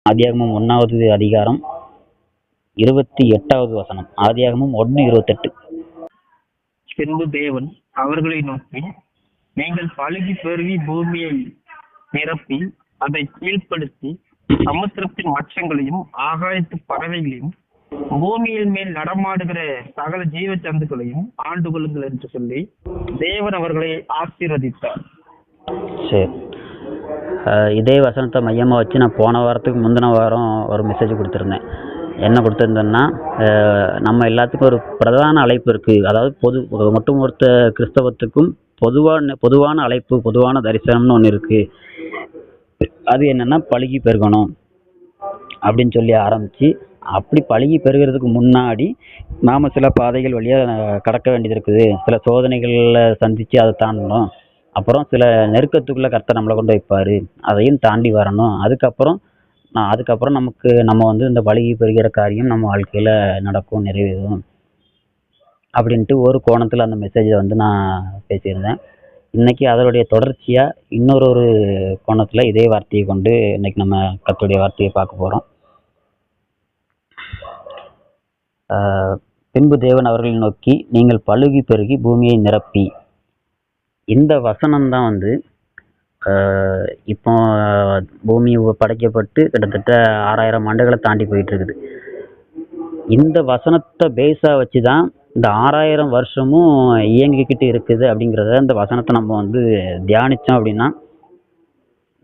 ஆதியாகமம் 1வது அதிகாரம் 28வது வசனம். ஆதியாகமம் 1:28. பின்பு தேவன் அவர்களை நோக்கி, நீங்கள் பலுகி பெருகி பூமியை நிரப்பி அதை கீழ்ப்படுத்தி சமுத்திரத்தின் மச்சங்களையும் ஆகாயத்து பறவைகளையும் பூமியின் மேல் நடமாடுகிற சகல ஜீவ ஜந்துக்களையும் ஆண்டு கொள்ளுங்கள் என்று சொல்லி தேவன் அவர்களை ஆசீர்வதித்தார். சரி, இதே வசனத்தை மையமாக வச்சு நான் போன வாரத்துக்கு முந்தின வாரம் ஒரு மெசேஜ் கொடுத்துருந்தேன். என்ன கொடுத்துருந்தேன்னா, நம்ம எல்லாத்துக்கும் ஒரு பிரதான அழைப்பு இருக்குது. அதாவது ஒட்டுமொத்த கிறிஸ்தவத்துக்கும் பொதுவான அழைப்பு, பொதுவான தரிசனம்னு ஒன்று இருக்குது. அது என்னென்னா, பலுகி பெருகணும் அப்படின்னு சொல்லி ஆரம்பித்து, அப்படி பலுகி பெருகிறதுக்கு முன்னாடி நாம் சில பாதைகள் வழியாக கடக்க வேண்டியது இருக்குது. சில சோதனைகளில் சந்தித்து அதை தாண்டணும். அப்புறம் சில நெருக்கத்துக்குள்ளே கர்த்தர் நம்மளை கொண்டு வைப்பார், அதையும் தாண்டி வரணும். அதுக்கப்புறம் நம்ம இந்த பலுகி பெறுகிற காரியம் நம்ம வாழ்க்கையில் நடக்கும், நிறைவேறும் அப்படின்ட்டு ஒரு கோணத்தில் அந்த மெசேஜை நான் பேசியிருந்தேன். இன்றைக்கி அதனுடைய தொடர்ச்சியாக இன்னொரு கோணத்தில் இதே வார்த்தையை கொண்டு இன்றைக்கி நம்ம கர்த்தருடைய வார்த்தையை பார்க்க போகிறோம். பின்பு தேவன் அவர்களை நோக்கி, நீங்கள் பலுகி பெருகி பூமியை நிரப்பி. இந்த வசனம்தான் இப்போ பூமி படைக்கப்பட்டு கிட்டத்தட்ட 6000 ஆண்டுகளை தாண்டி போயிட்டு இருக்குது. இந்த வசனத்தை பேஸாக வச்சு தான் இந்த 6000 வருஷமும் இயங்கிக்கிட்டு இருக்குது அப்படிங்கிறத இந்த வசனத்தை நம்ம தியானித்தோம் அப்படின்னா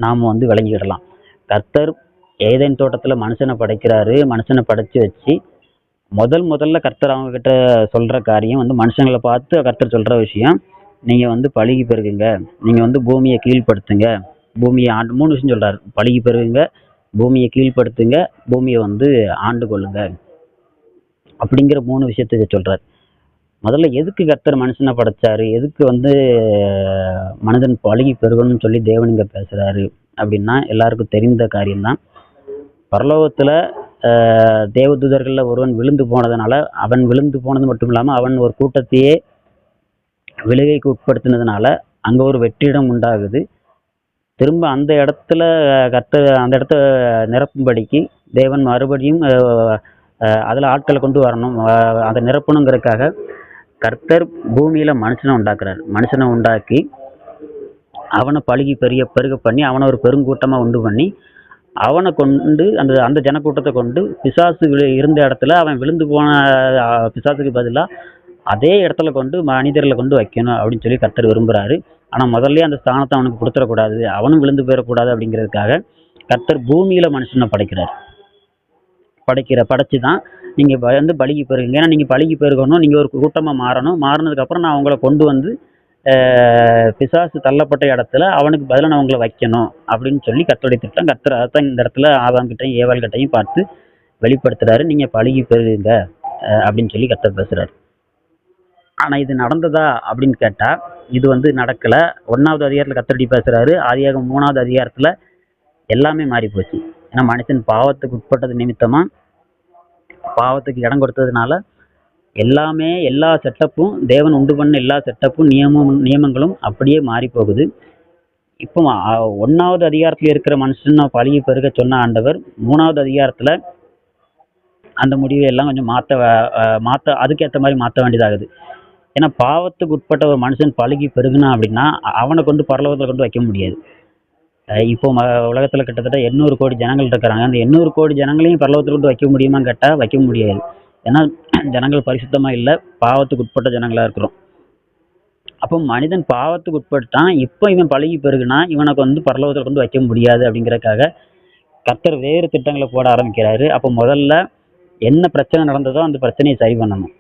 நாம் விளங்கிக்கிடலாம். கர்த்தர் ஏதேன் தோட்டத்தில் மனுஷனை படைக்கிறாரு. மனுஷனை படைச்சி வச்சு முதல்ல கர்த்தர் அவங்கக்கிட்ட சொல்கிற காரியம் மனுஷங்களை பார்த்து கர்த்தர் சொல்கிற விஷயம், நீங்கள் பலுகி பெருகுங்க, நீங்கள் பூமியை கீழ்ப்படுத்துங்க, பூமியை 3 விஷயம் சொல்கிறார். பலுகி பெருகுங்க, பூமியை கீழ்ப்படுத்துங்க, பூமியை ஆண்டு கொள்ளுங்க அப்படிங்கிற 3 விஷயத்துக்கு சொல்கிறார். முதல்ல எதுக்கு கர்த்தர் மனுஷனை படைச்சாரு, எதுக்கு மனிதன் பலுகி பெருகணும்னு சொல்லி தேவன் இங்கே பேசுகிறாரு அப்படின்னா எல்லாருக்கும் தெரிந்த காரியம்தான். பரலோகத்தில் தேவதூதர்களில் ஒருவன் விழுந்து போனதுனால, அவன் விழுந்து போனது மட்டும் இல்லாமல் அவன் ஒரு கூட்டத்தையே விழுகைக்கு உட்படுத்தினதுனால அங்கே ஒரு வெற்றிடம் உண்டாகுது. திரும்ப அந்த இடத்துல அந்த இடத்த நிரப்பும்படிக்கு தேவன் மறுபடியும் அதில் ஆட்களை கொண்டு வரணும், அதை நிரப்பணுங்கிறதுக்காக கர்த்தர் பூமியில் மனுஷனை உண்டாக்குறார். மனுஷனை உண்டாக்கி அவனை பலுகி பெருக பண்ணி அவனை ஒரு பெருங்கூட்டமாக உண்டு பண்ணி அவனை கொண்டு அந்த ஜனக்கூட்டத்தை கொண்டு பிசாசு இருந்த இடத்துல அவன் விழுந்து போன பிசாசுக்கு பதிலாக அதே இடத்துல கொண்டு மனிதர்களை கொண்டு வைக்கணும் அப்படின்னு சொல்லி கர்த்தர் விரும்புகிறாரு. ஆனால் முதல்ல அந்த ஸ்தானத்தை அவனுக்கு கொடுத்துடக்கூடாது, அவனும் விழுந்து போயிடக்கூடாது அப்படிங்கிறதுக்காக கர்த்தர் பூமியில் மனுஷனை படைச்சு தான் நீங்கள் பலுகி பெருகுங்க. ஏன்னா நீங்கள் பலுகி பெருகணும், நீங்கள் ஒரு கூட்டமாக மாறணும். மாறினதுக்கப்புறம் நான் அவங்கள கொண்டு பிசாசு தள்ளப்பட்ட இடத்துல அவனுக்கு பதிலாக நான் அவங்கள வைக்கணும் அப்படின்னு சொல்லி கர்த்தருடைய திட்டம். கர்த்தர் அதான் இந்த இடத்துல ஆதாம்கிட்டையும் ஏவாள்கிட்டையும் பார்த்து வெளிப்படுத்துகிறாரு. நீங்கள் பலுகி பெருகுங்க அப்படின்னு சொல்லி கர்த்தர் பேசுகிறாரு. ஆனால் இது நடந்ததா அப்படின்னு கேட்டால் இது நடக்கலை. 1வது அதிகாரத்தில் கர்த்தர் பேசுகிறாரு. ஆதியாகமம் 3வது அதிகாரத்தில் எல்லாமே மாறி போச்சு. ஏன்னா மனுஷன் பாவத்துக்கு உட்பட்டது நிமித்தமாக, பாவத்துக்கு இடம் கொடுத்ததுனால எல்லா செட்டப்பும், தேவன் உண்டு பண்ண எல்லா செட்டப்பும் நியமங்களும் அப்படியே மாறி போகுது. இப்போ 1வது அதிகாரத்தில் இருக்கிற மனுஷன் பலுகி பெருக சொன்ன ஆண்டவர் 3வது அதிகாரத்தில் அந்த முடிவை எல்லாம் கொஞ்சம் மாற்ற அதுக்கேற்ற மாதிரி மாற்ற வேண்டியதாகுது. ஏன்னா பாவத்துக்கு உட்பட்ட ஒரு மனுஷன் பலுகி பெருகுனா அப்படின்னா அவனை கொண்டு பரலோகத்தில் கொண்டு வைக்க முடியாது. இப்போ உலகத்தில் கிட்டத்தட்ட 800 கோடி ஜனங்கள் இருக்கிறாங்க. அந்த 800 கோடி ஜனங்களையும் பரலோகத்தில் கொண்டு வைக்க முடியுமான்னு கேட்டால் வைக்க முடியாது. ஏன்னா ஜனங்கள் பரிசுத்தமாக இல்லை, பாவத்துக்கு உட்பட்ட ஜனங்களாக இருக்கிறோம். அப்போ மனிதன் பாவத்துக்கு உட்பட்டான். இப்போ இவன் பலுகி பெருகுனா இவனுக்கு பரலோகத்தில் கொண்டு வைக்க முடியாது. அப்படிங்கிறதுக்காக கர்த்தர் வேறு திட்டங்களை போட ஆரம்பிக்கிறாரு. அப்போ முதல்ல என்ன பிரச்சனை நடந்ததோ அந்த பிரச்சனையை சரி பண்ணணும்.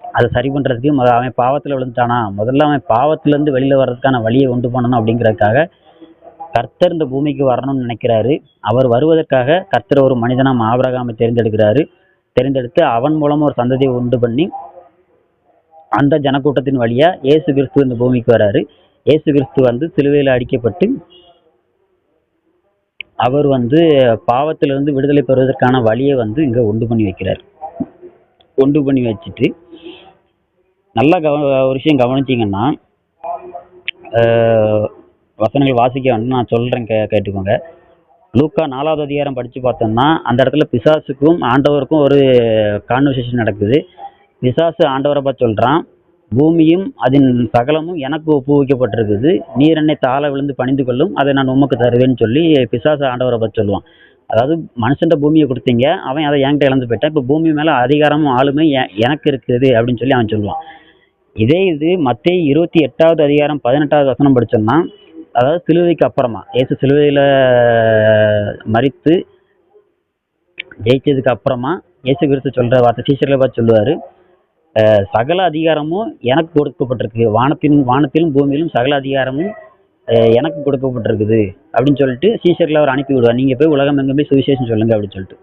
அதை சரி பண்ணுறதுக்கு அவன் பாவத்தில் விழுந்துட்டானா, முதல்ல அவன் பாவத்திலேருந்து வெளியில் வர்றதுக்கான வழியை உண்டு பண்ணணும். அப்படிங்கிறதுக்காக கர்த்தர் இந்த பூமிக்கு வரணும்னு நினைக்கிறாரு. அவர் வருவதற்காக கர்த்தர் ஒரு மனிதனாம் ஆபிரகாமை தெரிந்தெடுத்து அவன் மூலமாக ஒரு சந்ததியை உண்டு பண்ணி அந்த ஜனக்கூட்டத்தின் வழியாக இயேசு கிறிஸ்து இந்த பூமிக்கு வராரு. இயேசு கிறிஸ்து சிலுவையில் அடிக்கப்பட்டு அவர் பாவத்திலிருந்து விடுதலை பெறுவதற்கான வழியை இங்கே உண்டு பண்ணி வைக்கிறார். உண்டு பண்ணி வச்சுட்டு நல்லா ஒரு விஷயம் கவனிச்சிங்கன்னா, வசனங்கள் வாசிக்க நான் சொல்கிறேன், கேட்டுக்கோங்க. லூக்கா 4வது அதிகாரம் படித்து பார்த்தோம்னா அந்த இடத்துல பிசாசுக்கும் ஆண்டவருக்கும் ஒரு கான்வர்சேஷன் நடக்குது. பிசாசு ஆண்டவரை பார்த்து சொல்கிறான், பூமியும் அதன் சகலமும் எனக்கு ஒப்புவிக்கப்பட்டிருக்குது, நீர் என்னை தாழ விழுந்து பணிந்து கொள்ளும், அதை நான் உமக்கு தருவேன்னு சொல்லி பிசாசு ஆண்டவரை பார்த்து சொல்லுவான். அதாவது மனுஷன்ட்ட பூமியை கொடுத்தீங்க, அவன் அதை என்கிட்ட இழந்து போயிட்டான், இப்போ பூமி மேலே அதிகாரமும் ஆளுமை எனக்கு இருக்குது அப்படின்னு சொல்லி அவன் சொல்லுவான். இதே இது மத்தேயு 28வது அதிகாரம் 18வது வசனம் படிச்சோம்னா, அதாவது சிலுவைக்கு அப்புறமா இயேசு சிலுவையில் மரித்து ஜெயிச்சதுக்கு அப்புறமா இயேசு கிறிஸ்து சொல்ற வார்த்தை சீஷர்களை பார்த்து சொல்லுவாரு, சகல அதிகாரமும் எனக்கு கொடுக்கப்பட்டிருக்கு, வானத்திலும் பூமியிலும் சகல அதிகாரமும் எனக்கு கொடுக்கப்பட்டிருக்குது அப்படின்னு சொல்லிட்டு சீஷர்களை அவர் அனுப்பி விடுவார். நீங்க போய் உலகம் எங்க போய் சுவிசேஷம் சொல்லுங்க அப்படின்னு சொல்லிட்டு.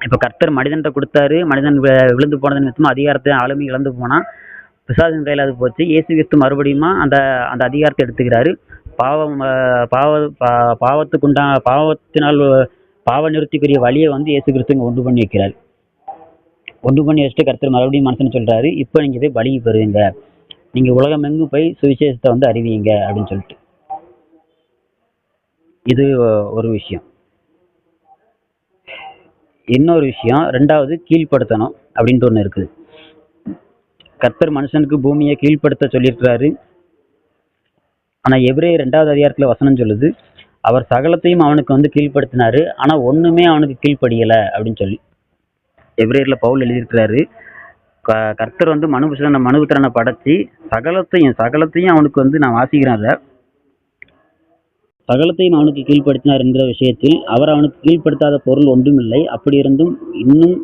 இப்ப கர்த்தர் மனிதன்கிட்ட கொடுத்தாரு, மனிதன் விழுந்து போனது நிமித்தமா அதிகாரத்தை ஆளுமை இழந்து போனா, பிசாசின் கையில் அது போச்சு. இயேசு கிறிஸ்து மறுபடியும் அந்த அந்த அதிகாரத்தை எடுத்துக்கிறாரு. பாவத்தினால் பாவ நிறுத்திக்குரிய வழியை வந்து இயேசு கிறிஸ்து இங்க உண்டு பண்ணி வைக்கிறாரு. உண்டு பண்ணி வச்சுட்டு கர்த்தர் மறுபடியும் மனுஷன் சொல்றாரு, இப்போ நீங்க போய் பலிக்கு பெறுவீங்க, நீங்க உலகம் எங்கும் போய் சுவிசேஷத்தை வந்து அறிவிங்க அப்படின்னு சொல்லிட்டு. இது ஒரு விஷயம். இன்னொரு விஷயம், ரெண்டாவது கீழ்ப்படுத்தணும் அப்படின்ட்டு ஒன்று இருக்குது. கர்த்தர் மனுஷனுக்கு பூமியை கீழ்ப்படுத்த சொல்லியிருக்கிறாரு. ஆனா எபிரேயர் 2வது அதிகாரத்துல வசனம் சொல்லுது, அவர் சகலத்தையும் அவனுக்கு வந்து கீழ்ப்படுத்தினாரு, ஆனா ஒண்ணுமே அவனுக்கு கீழ்ப்படியல அப்படின்னு சொல்லி. எபிரேயர்ல பவுல் எழுதியிருக்கிறாரு, கர்த்தர் வந்து மனுபுத்திரனை படைச்சி சகலத்தையும் அவனுக்கு வந்து, நான் வாசிக்கிறேன் அதை, சகலத்தையும் அவனுக்கு கீழ்ப்படுத்தினார் என்கிற விஷயத்தில் அவர் அவனுக்கு கீழ்ப்படுத்தாத பொருள் ஒன்றுமில்லை, அப்படி இருந்தும் இன்னும்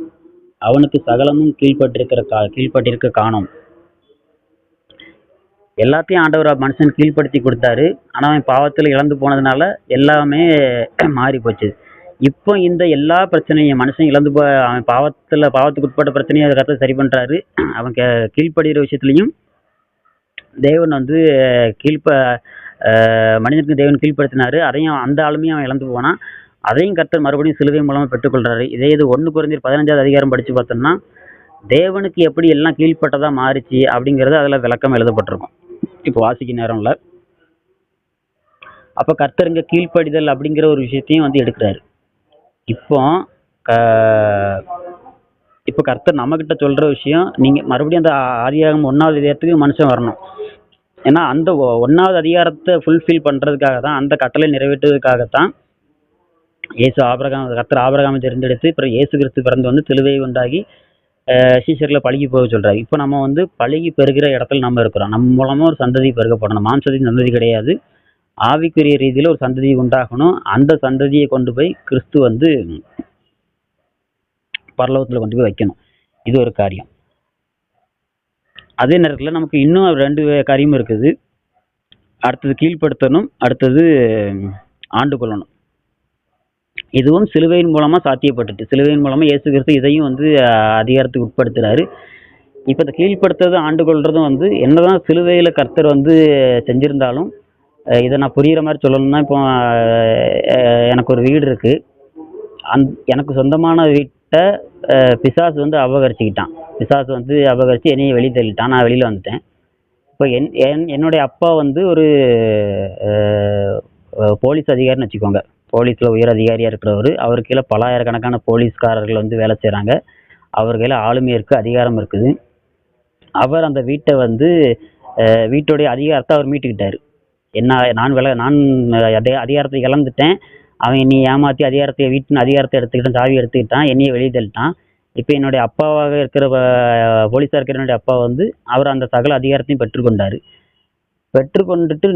அவனுக்கு சகலமும் கீழ்ப்பட்டிருக்க காணோம். எல்லாத்தையும் ஆண்டவர் மனுஷன் கீழ்ப்படுத்தி கொடுத்தாரு, ஆனா அவன் பாவத்தில் இழந்து போனதுனால எல்லாமே மாறி போச்சு. இப்போ இந்த எல்லா பிரச்சனையும் மனுஷன் அவன் பாவத்துக்கு உட்பட்ட பிரச்சனையை கருத்தை சரி பண்றாரு. அவன் கீழ்ப்படுகிற விஷயத்துலையும் தேவன் வந்து மனிதனுக்கு தேவன் கீழ்ப்படுத்தினாரு, அதையும் அந்த ஆளுமையும் அவன் இழந்து போனான். அதையும் கர்த்தர் மறுபடியும் சிலுவை மூலமா பெற்றுக்கொள்றாரு. இதே இது 1 கொரிந்தியர் 15வது அதிகாரம் படிச்சு பார்த்தோம்னா, தேவனுக்கு எப்படி எல்லாம் கீழ்ப்பட்டதா மாறிச்சு அப்படிங்கறது அதுல விளக்கம் எழுதப்பட்டிருக்கும். இப்போ வாசிக்க நேரம் இல்ல. அப்ப கர்த்தர் இங்க கீழ்ப்படிதல் அப்படிங்கிற ஒரு விஷயத்தையும் வந்து எடுக்கிறாரு. இப்போ கர்த்தர் நம்ம கிட்ட சொல்ற விஷயம், நீங்க மறுபடியும் அந்த ஆதியாகமம் 1வது அதிகாரத்துக்கு மனுஷன் வரணும். ஏன்னா அந்த 1வது அதிகாரத்தை ஃபுல்ஃபில் பண்றதுக்காக தான், அந்த கட்டளை நிறைவேற்றுவதற்காகத்தான் கர்த்தர் ஆபிரகாமை தேர்ந்தெடுத்து அப்புறம் இயேசு கிறிஸ்து பிறந்து வந்து சிலுவை உண்டாகி சீஷர்களை பழகி போக சொல்றாரு. இப்போ நம்ம வந்து பழகி பெறுகிற இடத்துல நம்ம இருக்கிறோம். நம்ம மூலமா ஒரு சந்ததி பெருகப்படணும். மாம்சத்தின் சந்ததி கிடையாது, ஆவிக்குரிய ரீதியில ஒரு சந்ததி உண்டாகணும். அந்த சந்ததியை கொண்டு போய் கிறிஸ்து வந்து பரலோகத்துல கொண்டு போய் வைக்கணும். இது ஒரு காரியம். அதே நேரத்தில் நமக்கு இன்னும் 2 காரியமும் இருக்குது. அடுத்தது கீழ்ப்படுத்தணும், அடுத்தது ஆண்டு கொள்ளணும். இதுவும் சிலுவையின் மூலமா சாத்தியப்பட்டுட்டு, சிலுவையின் மூலமா இயேசு கிறிஸ்து இதையும் வந்து அதிகாரத்துக்கு உட்படுத்துறாரு. இப்போ இந்த கீழ்ப்படுத்துறது ஆண்டு கொள்றதும் வந்து என்னதான் சிலுவையில கர்த்தர் வந்து செஞ்சிருந்தாலும், இதை நான் புரியுற மாதிரி சொல்லணும்னா, இப்போ எனக்கு ஒரு வீடு இருக்கு, எனக்கு சொந்தமான வீட்டை பிசாசு வந்து அபகரிச்சுக்கிட்டான். பிசாசு வந்து அபகரிச்சு என்னைய வெளியே தள்ளிட்டான், நான் வெளியில வந்துட்டேன். இப்போ என்னுடைய அப்பா வந்து ஒரு போலீஸ் அதிகாரின்னு வச்சுக்கோங்க, போலீஸ்ல உயர் அதிகாரியா இருக்கிறவர். அவர் கீழே பல ஆயிரக்கணக்கான போலீஸ்காரர்கள் வந்து வேலை செய்யறாங்க. அவர் கையில ஆளுமை இருக்கு, அதிகாரம் இருக்குது. அவர் அந்த வீட்டை வந்து வீட்டுடைய அதிகாரத்தை அவர் மீட்டுக்கிட்டாரு. நான் அதிகாரத்தை இழந்துட்டேன், அவன் என்னை ஏமாத்தி வீட்டின் அதிகாரத்தை எடுத்துக்கிட்டான், சாவி எடுத்துக்கிட்டான், என்னைய வெளியே தள்ளிட்டான். இப்போ என்னுடைய அப்பாவாக இருக்கிற போலீஸாக இருக்கிற என்னுடைய அப்பா வந்து அவர் அந்த சகல அதிகாரத்தையும் பெற்றுக்கொண்டுட்டு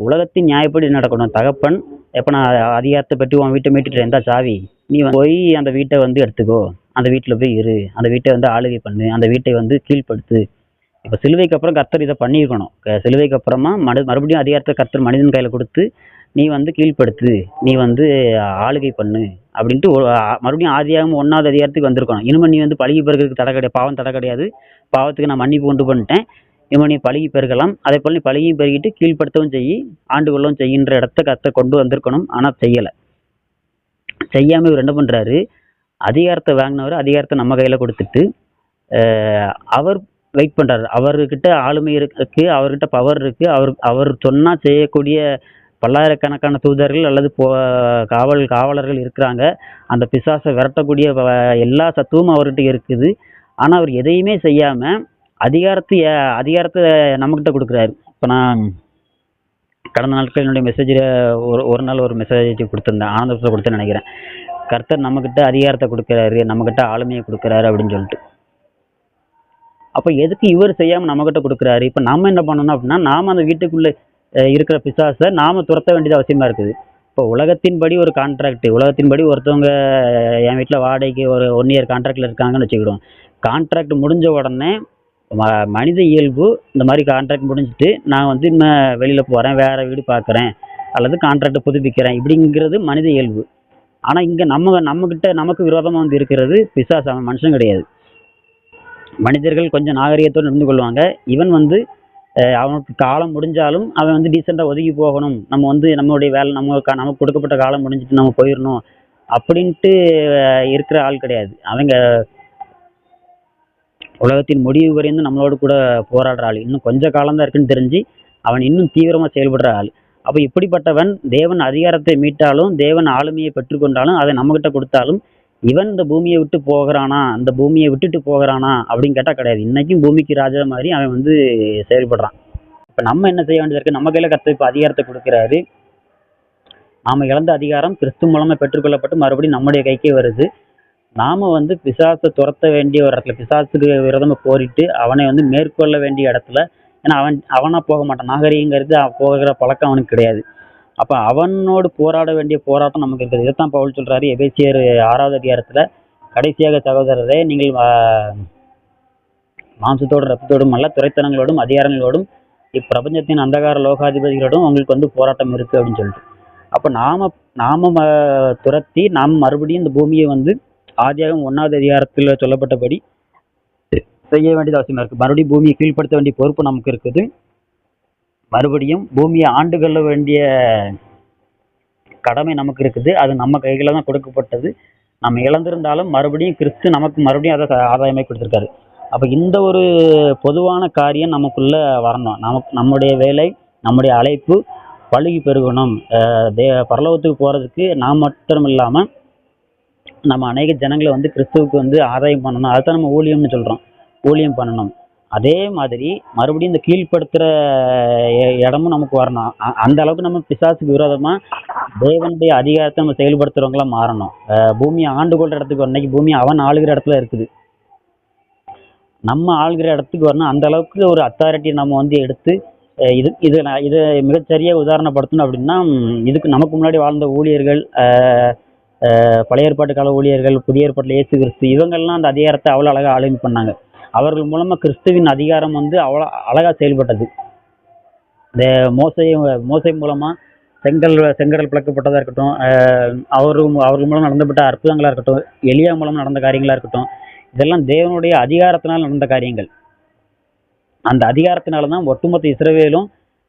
உலகத்தின் நியாயப்படி நடக்கணும். தகப்பன் எப்போ நான் அதிகாரத்தை பெற்று உன் வீட்டை மீட்டுட்டு எந்த சாவி, நீ போய் அந்த வீட்டை வந்து எடுத்துக்கோ, அந்த வீட்டில் போய் இரு, அந்த வீட்டை வந்து ஆளுகை பண்ணு, அந்த வீட்டை வந்து கீழ்ப்படுத்து. இப்போ சிலுவைக்கு அப்புறம் கர்த்தர் இதை பண்ணியிருக்கணும். சிலுவைக்கு அப்புறமா மறுபடியும் அதிகாரத்தை கர்த்தர் மனிதன் கையில் கொடுத்து, நீ வந்து கீழ்ப்படுத்து, நீ வந்து ஆளுகை பண்ணு அப்படின்ட்டு மறுபடியும் ஆதியாகமம் 1வது அதிகாரத்துக்கு வந்திருக்கணும். இனிமேல் நீ வந்து பழகி பெருகிறதுக்கு தடை கிடையாது, பாவம் தடை கிடையாது, பாவத்துக்கு நான் மன்னிப்பு கொண்டு பண்ணிட்டேன், இனிமேல் நீ பழகி பெருகலாம். அதே போல் நீ பழகியும் பெருகிட்டு கீழ்ப்படுத்தவும் செய்யி, ஆண்டு கொள்ளவும் செய்கின்ற இடத்த கர்த்தர் கொண்டு வந்திருக்கணும். ஆனால் செய்யலை. செய்யாமல் இவர் என்ன பண்ணுறாரு, அதிகாரத்தை வாங்கினவர் அதிகாரத்தை நம்ம கையில் கொடுத்துட்டு அவர் வெயிட் பண்ணுறாரு. அவர்கிட்ட ஆளுமை இருக்கு, அவர்கிட்ட பவர் இருக்கு, அவர் சொன்னால் செய்யக்கூடிய பல்லாயிரக்கணக்கான தூதர்கள் அல்லது காவலர்கள் இருக்கிறாங்க. அந்த பிசாசை விரட்டக்கூடிய எல்லா சத்துவமும் அவர்கிட்ட இருக்குது. ஆனால் அவர் எதையுமே செய்யாமல் அதிகாரத்தை நம்மக்கிட்ட கொடுக்குறாரு. இப்போ நான் கடந்த நாட்கள் என்னுடைய மெசேஜில் ஒரு நாள் ஒரு மெசேஜ் கொடுத்துருந்தேன், ஆனந்தத்தில் கொடுத்தேன்னு நினைக்கிறேன். கர்த்தர் நம்மக்கிட்ட அதிகாரத்தை கொடுக்குறாரு, நம்மக்கிட்ட ஆளுமையை கொடுக்குறாரு அப்படின்னு சொல்லிட்டு. அப்போ எதுக்கு இவர் செய்யாமல் நம்மக்கிட்ட கொடுக்குறாரு? இப்போ நம்ம என்ன பண்ணணும் அப்படின்னா, நாம் அந்த வீட்டுக்குள்ளே இருக்கிற பிசாசை நாம் துரத்த வேண்டியது அவசியமாக இருக்குது. இப்போ உலகத்தின்படி ஒரு கான்ட்ராக்ட், உலகத்தின்படி ஒருத்தவங்க என் வீட்டில் வாடகைக்கு ஒரு 1 இயர் கான்ட்ராக்டில் இருக்காங்கன்னு வச்சுக்கிடுவோம். கான்ட்ராக்ட் முடிஞ்ச உடனே மனித இயல்பு இந்த மாதிரி கான்ட்ராக்ட் முடிஞ்சிட்டு நான் வந்து இன்னும் வெளியில் போகிறேன், வேறு வீடு பார்க்குறேன், அல்லது கான்ட்ராக்டை புதுப்பிக்கிறேன், இப்படிங்கிறது மனித இயல்பு. ஆனால் இங்கே நம்மக்கிட்ட நமக்கு விரோதமாக வந்து இருக்கிறது பிசாசு, அவன் மனுஷன் கிடையாது. மனிதர்கள் கொஞ்சம் நாகரிகத்தோடு நடந்து கொள்வாங்க. இவன் வந்து அவனுக்கு காலம் முடிஞ்சாலும் அவன் வந்து டீசெண்டாக ஒதுங்கி போகணும், நம்ம வந்து நம்மளுடைய வேலை நமக்கு கொடுக்கப்பட்ட காலம் முடிஞ்சிட்டு நம்ம போயிடணும் அப்படின்ட்டு இருக்கிற ஆள் கிடையாது. அவங்க உலகத்தின் முடிவு வரையும் நம்மளோட கூட போராடுற ஆள். இன்னும் கொஞ்சம் காலம்தான் இருக்குன்னு தெரிஞ்சு அவன் இன்னும் தீவிரமாக செயல்படுற ஆள். அப்போ இப்படிப்பட்டவன் தேவன் அதிகாரத்தை மீட்டாலும் தேவன் ஆளுமையை பெற்றுக்கொண்டாலும் அதை நம்மகிட்ட கொடுத்தாலும் இவன் இந்த பூமியை விட்டு போகிறானா, அந்த பூமியை விட்டுட்டு போகிறானா அப்படின்னு கேட்டால் கிடையாது. இன்னைக்கும் பூமிக்கு ராஜா மாதிரி அவன் வந்து செயல்படுறான். இப்போ நம்ம என்ன செய்ய வேண்டியது இருக்கு? நம்ம கையில் கர்த்தர் இப்போ அதிகாரத்தை கொடுக்குறாரு. நாம இழந்த அதிகாரம் கிறிஸ்து மூலமாக பெற்றுக்கொள்ளப்பட்டு மறுபடியும் நம்முடைய கைக்கே வருது. நாம வந்து பிசாசை துரத்த வேண்டிய ஒரு இடத்துல, பிசாசுக்கு விரோதமா போரிட்டு அவனை வந்து மேற்கொள்ள வேண்டிய இடத்துல, ஏன்னா அவனா போக மாட்டான், நாகரிகங்கிறது போகிற பழக்கம் அவனுக்கு கிடையாது. அப்ப அவனோடு போராட வேண்டிய போராட்டம் நமக்கு இருக்குது. இதைத்தான் பவுல் சொல்றாரு எபேசியர் 6வது அதிகாரத்துல, கடைசியாக சகோதரரே, நீங்கள் மாம்சத்தோடும் ரத்தத்தோடும் அல்ல, துரைத்தனங்களோடும் அதிகாரங்களோடும் இப்பிரபஞ்சத்தின் அந்தகார லோகாதிபதிகளோடும் உங்களுக்கு வந்து போராட்டம் இருக்கு அப்படின்னு சொல்லிட்டு. அப்ப நாம துரத்தி நாம் மறுபடியும் இந்த பூமியை வந்து ஆதியாகமம் 1வது அதிகாரத்தில் சொல்லப்பட்டபடி செய்ய வேண்டியது அவசியமா இருக்கு. மறுபடியும் பூமியை கீழ்ப்படுத்த வேண்டிய பொறுப்பு நமக்கு இருக்குது. மறுபடியும் பூமியை ஆண்டு கொள்ள வேண்டிய கடமை நமக்கு இருக்குது. அது நம்ம கையில தான் கொடுக்கப்பட்டது. நம்ம இழந்திருந்தாலும் மறுபடியும் கிறிஸ்து நமக்கு மறுபடியும் அதை ஆதாயமாய் கொடுத்துருக்காரு. அப்ப இந்த ஒரு பொதுவான காரியம் நமக்குள்ள வரணும். நம்முடைய வேலை, நம்முடைய அழைப்பு பழுகி பெருகணும். பரலோகத்துக்கு போறதுக்கு நாம் மட்டும் இல்லாம நம்ம அநேக ஜனங்களை வந்து கிறிஸ்துவுக்கு வந்து ஆதாயம் பண்ணணும். அதுதான் நம்ம ஊழியம்னு சொல்றோம், ஊழியம் பண்ணணும். அதே மாதிரி மறுபடியும் இந்த கீழ்ப்படுத்துற இடமும் நமக்கு வரணும். அந்த அளவுக்கு நம்ம பிசாசுக்கு விரோதமா தேவனுடைய அதிகாரத்தை நம்ம செயல்படுத்துறவங்களா மாறணும். பூமியை ஆண்டு கொள்ற இடத்துக்கு அன்னைக்கு பூமி அவன் ஆளுகிற இடத்துல இருக்குது, நம்ம ஆளுகிற இடத்துக்கு வரணும். அந்த அளவுக்கு ஒரு அத்தாரிட்டி நம்ம வந்து எடுத்து இதை மிகச்சரியா உதாரணப்படுத்தணும். அப்படின்னா இதுக்கு நமக்கு முன்னாடி வாழ்ந்த ஊழியர்கள், பழைய ஏற்பாட்டு கால ஊழியர்கள், புதிய ஏற்பாட்டில் இயேசு கிறிஸ்து, இவங்கெல்லாம் அந்த அதிகாரத்தை அவ்வளோ அழகாக ஆளுமை பண்ணாங்க. அவர்கள் மூலமா கிறிஸ்துவின் அதிகாரம் வந்து அவ்வளோ அழகா செயல்பட்டது. இந்த மோசை மூலமா செங்கடல் பிளக்கப்பட்டதா இருக்கட்டும், அவர்கள் மூலம் நடந்தப்பட்ட அற்புதங்களா இருக்கட்டும், எலியா மூலம் நடந்த காரியங்களா இருக்கட்டும், இதெல்லாம் தேவனுடைய அதிகாரத்தினால் நடந்த காரியங்கள். அந்த அதிகாரத்தினாலதான் ஒட்டுமொத்த இஸ்ரவேலும்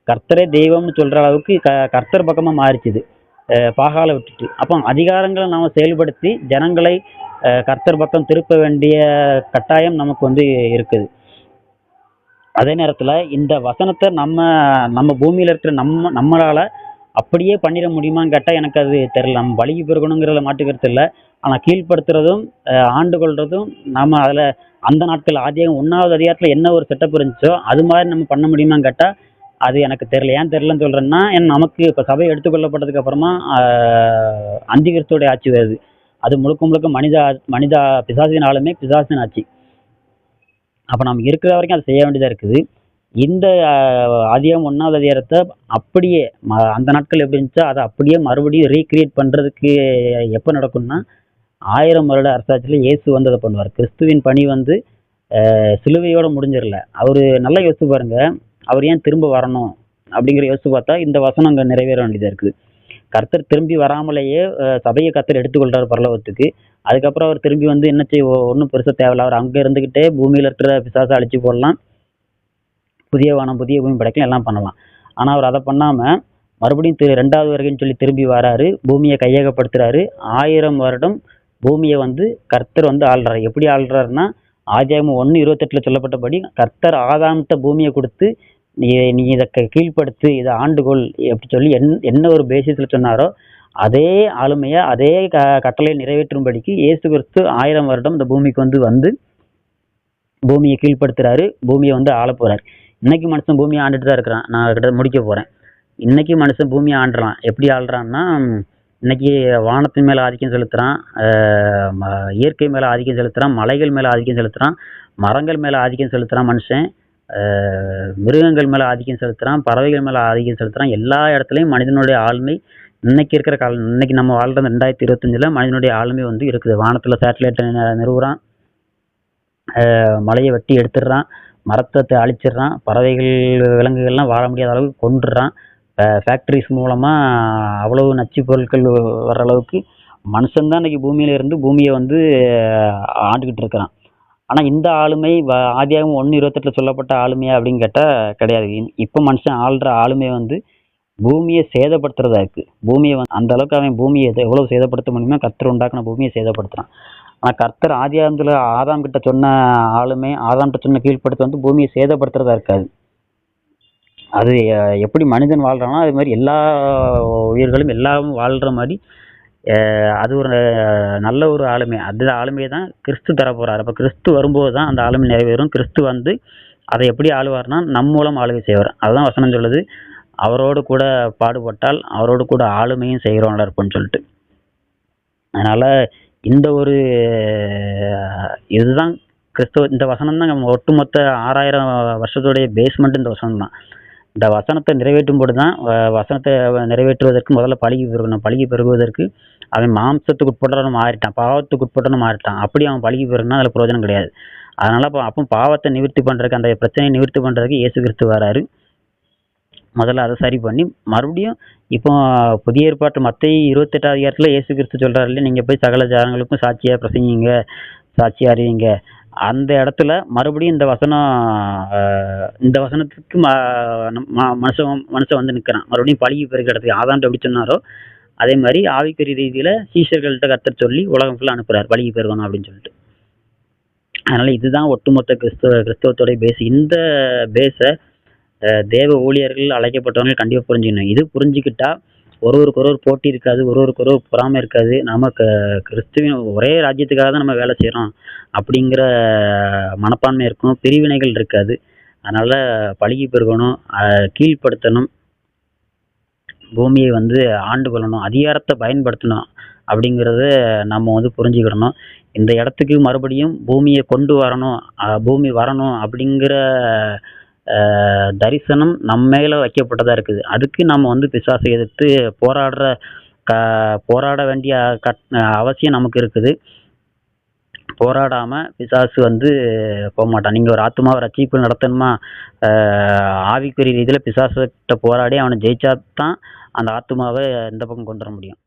கர்த்தரே தெய்வம்னு சொல்ற அளவுக்கு கர்த்தர் பக்கமா மாறிச்சுது, பாகால விட்டுட்டு. அப்போ அதிகாரங்களை நாம செயல்படுத்தி ஜனங்களை கர்த்தர் பக்கம் திருப்ப வேண்டிய கட்டாயம் நமக்கு வந்து இருக்குது. அதே நேரத்துல இந்த வசனத்தை நம்ம பூமியில இருக்கிற நம்மளால அப்படியே பண்ணிட முடியுமான்னு கேட்டா எனக்கு அது தெரியல. நம்ம பலிக்கு பெருகணுங்கிறத மாட்டுக்கிறது இல்லை. ஆனா கீழ்ப்படுத்துறதும் ஆண்டு கொள்றதும் நாம அதுல அந்த நாட்கள் ஆதியாகம் 1வது அதிகாரத்துல என்ன ஒரு செட்டப் இருந்துச்சோ அது மாதிரி நம்ம பண்ண முடியுமான்னு கேட்டா அது எனக்கு தெரியல. ஏன் தெரியலன்னு சொல்றேன்னா, நமக்கு இப்ப சபை எடுத்துக்கொள்ளப்பட்டதுக்கு அப்புறமா அந்தி கிறிஸ்துவோட ஆட்சி வருது. அது முழுக்க மனித பிசாசினாலுமே பிசாசின் ஆட்சி. அப்ப நம்ம இருக்கிற வரைக்கும் அதை செய்ய வேண்டியதா இருக்குது. இந்த ஆதியாகம் 1வது அதிகாரத்தை அப்படியே அந்த நாட்கள் எப்படி இருந்துச்சோ அதை அப்படியே மறுபடியும் ரீக்ரியேட் பண்றதுக்கு எப்ப நடக்கும்னா 1000 வருட அரசாட்சியில இயேசு வந்து அதை பண்ணுவார். கிறிஸ்துவின் பணி வந்து சிலுவையோட முடிஞ்சிடல. அவரு நல்லா யோசிச்சு பாருங்க, அவர் ஏன் திரும்ப வரணும் அப்படிங்கிற யோசிச்சு பார்த்தா இந்த வசனம் அங்க நிறைவேற வேண்டியதா இருக்குது. கர்த்தர் திரும்பி வராமலேயே சபையை கர்த்தர் எடுத்துக்கொள்றாரு பரலோகத்துக்கு. அதுக்கப்புறம் அவர் திரும்பி வந்து என்ன செய்ய ஒன்றும் பெருசா தேவையில்ல. அவர் அங்க இருந்துகிட்டே பூமியில இருக்கிற பிசாசை அழிச்சு போடலாம், புதிய வானம் புதிய பூமி படைக்கலாம், எல்லாம் பண்ணலாம். ஆனா அவர் அதை பண்ணாம மறுபடியும் 2வது வருகைன்னு சொல்லி திரும்பி வராரு, பூமியை கையகப்படுத்துறாரு. 1000 வருடம் பூமியை வந்து கர்த்தர் வந்து ஆள்றாரு. எப்படி ஆள்றாருன்னா, ஆதியாகமம் 1:28 சொல்லப்பட்டபடி கர்த்தர் ஆதாம்கிட்ட பூமியை கொடுத்து நீ நீ இதை கீழ்ப்படுத்து, இதை ஆண்டுகொள் அப்படி சொல்லி என்ன ஒரு பேசிஸில் சொன்னாரோ அதே ஆளுமையை அதே கட்டளையை நிறைவேற்றும்படிக்கு இயேசு கிறிஸ்து 1000 வருடம் இந்த பூமிக்கு வந்து பூமியை கீழ்ப்படுத்துறாரு, பூமியை ஆள போறாரு. இன்னைக்கு மனுஷன் பூமியை ஆண்டுட்டு தான் இருக்கிறான். நான் கிட்ட முடிக்க போறேன். இன்னைக்கு மனுஷன் பூமியை ஆண்டுறான். எப்படி ஆள்றான்னா, இன்னைக்கு வானத்தின் மேல ஆதிக்கம் செலுத்துறான், இயற்கை மேல ஆதிக்கம் செலுத்துறான், மலைகள் மேல ஆதிக்கம் செலுத்துறான், மரங்கள் மேல ஆதிக்கம் செலுத்துறான் மனுஷன், மிருகங்கள் மேல ஆதிக்கம் செலுத்துறான், பறவைகள் மேல ஆதிக்கம் செலுத்துறான். எல்லா இடத்துலையும் மனிதனுடைய ஆளுமை இன்னைக்கு இருக்கிற காலம், இன்னைக்கு நம்ம வாழ்ற 2025ல மனிதனுடைய ஆளுமை இருக்குது. வானத்துல சேட்டலைட்டை நிறுவுறான், மலையை வெட்டி எடுத்துடுறான், மரத்தை அழிச்சிடுறான், பறவைகள் விலங்குகள்லாம் வாழ முடியாத அளவுக்கு கொண்டுடுறான். ஃபேக்ட்ரிஸ் மூலமா அவ்வளவு நச்சு பொருட்கள் வர்ற அளவுக்கு மனுஷன்தான் இன்னைக்கு பூமியில இருந்து பூமியை ஆண்டுகிட்டு இருக்கிறான். ஆனா இந்த ஆளுமை ஆதியாகமம் 1:28 சொல்லப்பட்ட ஆளுமையா அப்படின்னு கேட்டா கிடையாது. இப்ப மனுஷன் ஆள்ற ஆளுமை பூமியை சேதப்படுத்துறதா இருக்கு. பூமியை அந்த அளவுக்கு அவன் பூமியை எவ்வளவு சேதப்படுத்த முடியுமோ கர்த்தர் உண்டாக்குன பூமியை சேதப்படுத்துறான். ஆனா கர்த்தர் ஆதியாகமத்துல ஆதாம் கிட்ட சொன்ன ஆளுமை, ஆதாம் கிட்ட சொன்ன கீழ்ப்படுத்த பூமியை சேதப்படுத்துறதா இருக்காது. அது எப்படி மனிதன் வாழ்றானோ அது மாதிரி எல்லா உயிர்களும் எல்லாரும் வாழ்ற மாதிரி அது ஒரு நல்ல ஒரு ஆளுமை. அந்த ஆளுமையை தான் கிறிஸ்து தர போறாரு. அப்ப கிறிஸ்து வரும்போது தான் அந்த ஆளுமை நிறைவேறும். கிறிஸ்து அதை எப்படி ஆளுவார்னா நம் மூலம் ஆளுகை செய்வார். அதுதான் வசனம் சொல்லுது, அவரோடு கூட பாடுபட்டால் அவரோடு கூட ஆளுமையும் செய்கிறோம் இருப்போம்னு சொல்லிட்டு. அதனால இந்த ஒரு இதுதான் கிறிஸ்துவ. இந்த வசனம் தான் ஒட்டுமொத்த 6000 வருஷத்துடைய பேஸ்மெண்ட் இந்த வசனம் தான். இந்த வசனத்தை நிறைவேற்றும் போது தான் வசனத்தை நிறைவேற்றுவதற்கு முதல்ல பழகி பெருகணும். பழகி பெருகுவதற்கு அவன் மாம்சத்துக்கு உட்பட்டவனும் மாறிட்டான், பாவத்துக்கு உட்பட்டவனும் மாறிட்டான். அப்படி அவன் பழகி பெருகுனா அதில் பிரயோஜனம் கிடையாது. அதனால அப்போ பாவத்தை நிவர்த்தி பண்றதுக்கு, அந்த பிரச்சனையை நிவர்த்தி பண்றதுக்கு இயேசு கிறிஸ்து வராரு. முதல்ல அதை சரி பண்ணி மறுபடியும் இப்போ புதிய ஏற்பாட்டு மத்தேயு 28ஆம் அதிகாரத்துல இயேசு கிறிஸ்து சொல்றாரு இல்லையா, நீங்க போய் சகல ஜனங்களுக்கும் சாட்சியா பிரசங்கிங்க, சாட்சியா அறிவிங்க. அந்த இடத்துல மறுபடியும் இந்த வசனத்துக்கு மனுஷன் நிக்கிறான். மறுபடியும் பழகி பெருகிற இடத்துக்கு ஆதாம் எப்படி சொன்னாரோ அதே மாதிரி ஆவிக்குரிய ரீதியில சீஷர்கள்ட்ட கர்த்தர் சொல்லி உலகம் ஃபுல்லா அனுப்புறாரு, பழகி பெருகணும் அப்படின்னு சொல்லிட்டு. அதனால இதுதான் ஒட்டுமொத்த கிறிஸ்தவத்தோட பேஸ். இந்த பேஸ தேவ ஊழியர்கள் அழைக்கப்பட்டவங்க கண்டிப்பா புரிஞ்சுக்கணும். இது புரிஞ்சுக்கிட்டா ஒருவருக்கு போட்டி இருக்காது, ஒருவருக்கு பொறாமை இருக்காது. நம்ம கிறிஸ்துவின் ஒரே ராஜ்யத்துக்காக தான் நம்ம வேலை செய்யறோம் அப்படிங்கிற மனப்பான்மை இருக்கும், பிரிவினைகள் இருக்காது. அதனால பழகி பெருகணும், கீழ்ப்படுத்தணும், பூமியை ஆண்டு கொள்ளணும், அதிகாரத்தை பயன்படுத்தணும் அப்படிங்கிறத நம்ம புரிஞ்சுக்கிடணும். இந்த இடத்துக்கு மறுபடியும் பூமியை கொண்டு வரணும், பூமி வரணும் அப்படிங்கிற தரிசனம் நம்ம மேல வைக்கப்பட்டதா இருக்குது. அதுக்கு நம்ம பிசாசை எதிர்த்து போராட வேண்டிய அவசியம் நமக்கு இருக்குது. போராடாம பிசாசு போக மாட்டான். நீங்க ஒரு ஆத்மாவை ரட்சிப்பு நடத்தணுமா, ஆவிக்குரிய ரீதியில பிசாசுகிட்ட போராடி அவனை ஜெயிச்சாதான் அந்த ஆத்மாவை இந்த பக்கம் கொண்டு வர முடியும்.